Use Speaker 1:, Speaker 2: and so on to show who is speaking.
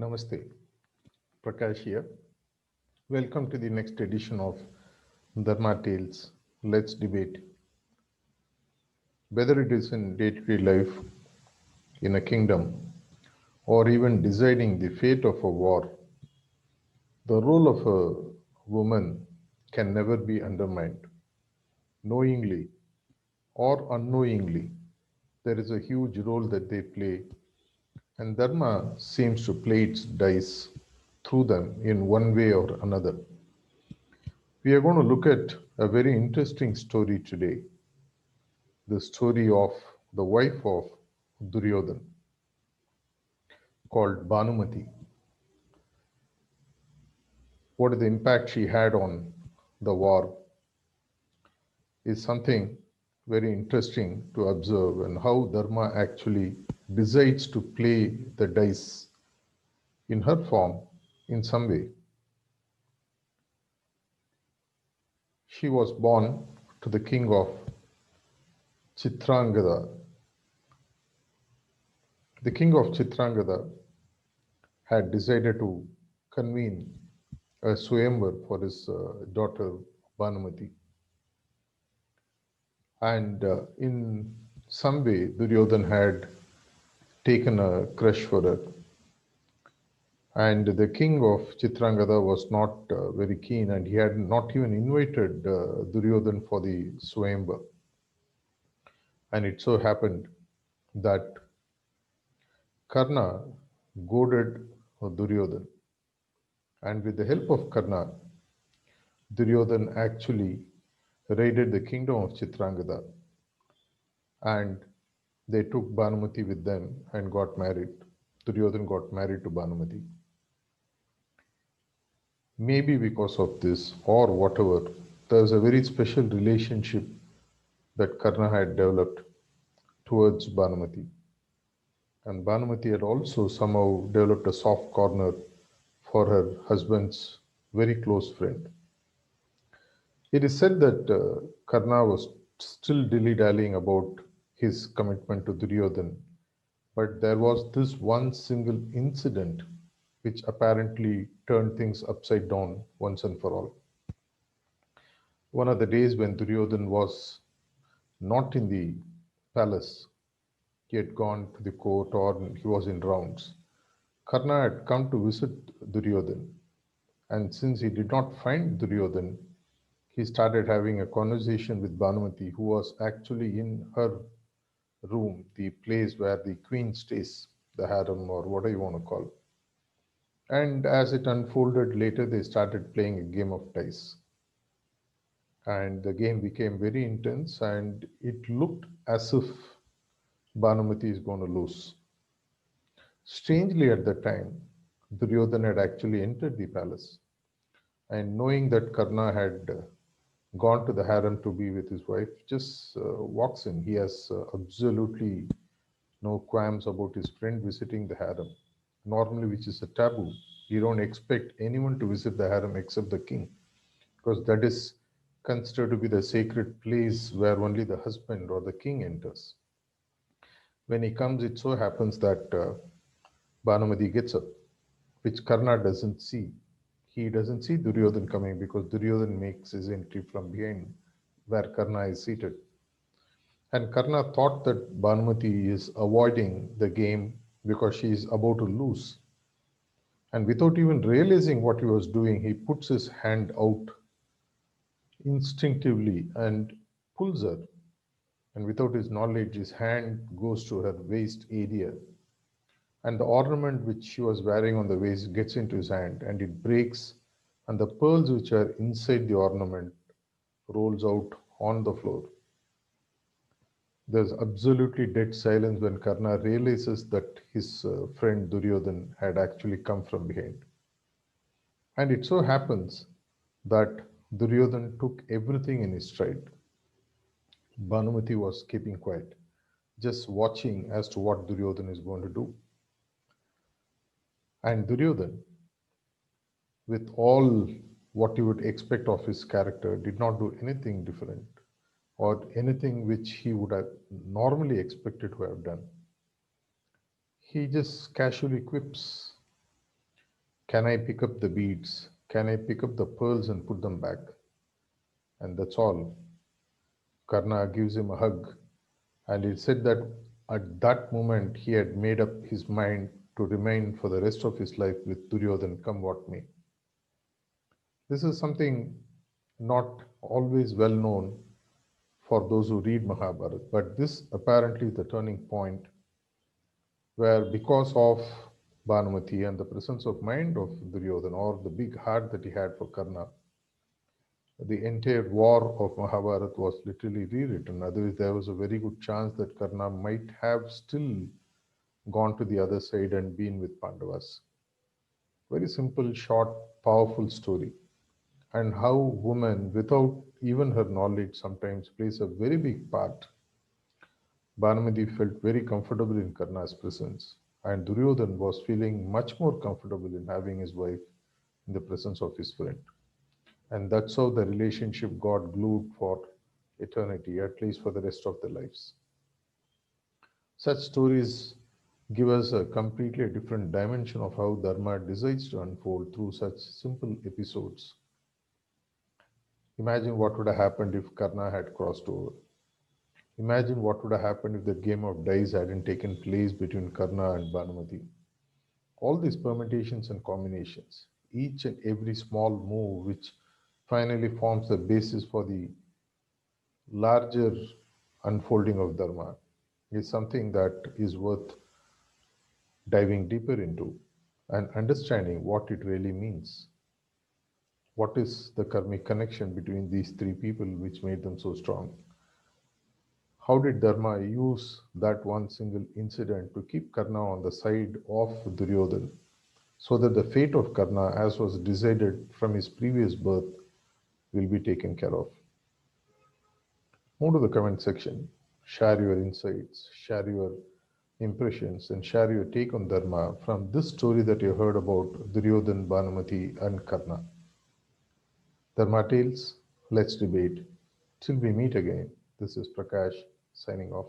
Speaker 1: Namaste, Prakash here. Welcome to the next edition of Dharma Tales. Let's debate. Whether it is in day to day life, in a kingdom, or even deciding the fate of a war, the role of a woman can never be undermined. Knowingly or unknowingly, there is a huge role that they play, and Dharma seems to play its dice through them in one way or another. We are going to look at a very interesting story today, the story of the wife of Duryodhan, called Bhanumati. What is the impact she had on the war is something very interesting to observe, and how Dharma actually decides to play the dice in her form in some way. She was born to the king of Chitrangada. The king of Chitrangada had decided to convene a Swayamvar for his daughter Bhanumati. And in some way, Duryodhan had taken a crush for her. And the king of Chitrangada was not very keen, and he had not even invited Duryodhan for the Swayamvar. And it so happened that Karna goaded Duryodhan. And with the help of Karna, Duryodhan actually raided the kingdom of Chitrangada, and they took Bhanumati with them and got married. Duryodhan got married to Bhanumati. Maybe because of this or whatever, there was a very special relationship that Karna had developed towards Bhanumati. And Bhanumati had also somehow developed a soft corner for her husband's very close friend. It is said that Karna was still dilly dallying about his commitment to Duryodhan, but there was this one single incident which apparently turned things upside down once and for all. One of the days when Duryodhan was not in the palace, he had gone to the court or he was in rounds. Karna had come to visit Duryodhan, and since he did not find Duryodhan, he started having a conversation with Bhanumati, who was actually in her room, the place where the queen stays, the harem or whatever you want to call. And as it unfolded later, they started playing a game of dice. And the game became very intense, and it looked as if Bhanumati is going to lose. Strangely, at the time, Duryodhan had actually entered the palace, and knowing that Karna had gone to the harem to be with his wife, just walks in. He has absolutely no qualms about his friend visiting the harem. Normally, which is a taboo, you don't expect anyone to visit the harem except the king, because that is considered to be the sacred place where only the husband or the king enters. When he comes, it so happens that Bhanumati gets up, which Karna doesn't see. He doesn't see Duryodhan coming because Duryodhan makes his entry from behind where Karna is seated. And Karna thought that Bhanumati is avoiding the game because she is about to lose. And without even realizing what he was doing, he puts his hand out instinctively and pulls her. And without his knowledge, his hand goes to her waist area. And the ornament which she was wearing on the waist gets into his hand and it breaks. And the pearls which are inside the ornament rolls out on the floor. There's absolutely dead silence when Karna realizes that his friend Duryodhan had actually come from behind. And it so happens that Duryodhan took everything in his stride. Bhanumati was keeping quiet, just watching as to what Duryodhan is going to do. And Duryodhan, with all what you would expect of his character, did not do anything different or anything which he would have normally expected to have done. He just casually quips, Can I pick up the beads? Can I pick up the pearls and put them back? And that's all. Karna gives him a hug, and it said that at that moment he had made up his mind to remain for the rest of his life with Duryodhan, come what may. This is something not always well known for those who read Mahabharata, but this apparently is the turning point where, because of Bhanumati and the presence of mind of Duryodhana, or the big heart that he had for Karna, the entire war of Mahabharata was literally rewritten. Otherwise, there was a very good chance that Karna might have still gone to the other side and been with Pandavas. Very simple, short, powerful story. And how woman, without even her knowledge, sometimes plays a very big part. Bhanumati felt very comfortable in Karna's presence, and Duryodhan was feeling much more comfortable in having his wife in the presence of his friend. And that's how the relationship got glued for eternity, at least for the rest of their lives. Such stories give us a completely different dimension of how Dharma decides to unfold through such simple episodes. Imagine what would have happened if Karna had crossed over. Imagine what would have happened if the game of dice hadn't taken place between Karna and Bhanumati. All these permutations and combinations, each and every small move which finally forms the basis for the larger unfolding of Dharma, is something that is worth diving deeper into and understanding what it really means. What is the karmic connection between these three people which made them so strong? How did Dharma use that one single incident to keep Karna on the side of Duryodhana so that the fate of Karna, as was decided from his previous birth, will be taken care of? Move to the comment section, share your insights, share your impressions, and share your take on Dharma from this story that you heard about Duryodhana, Bhanumati, and Karna. Dharma Tales, let's debate. Till we meet again, this is Prakash signing off.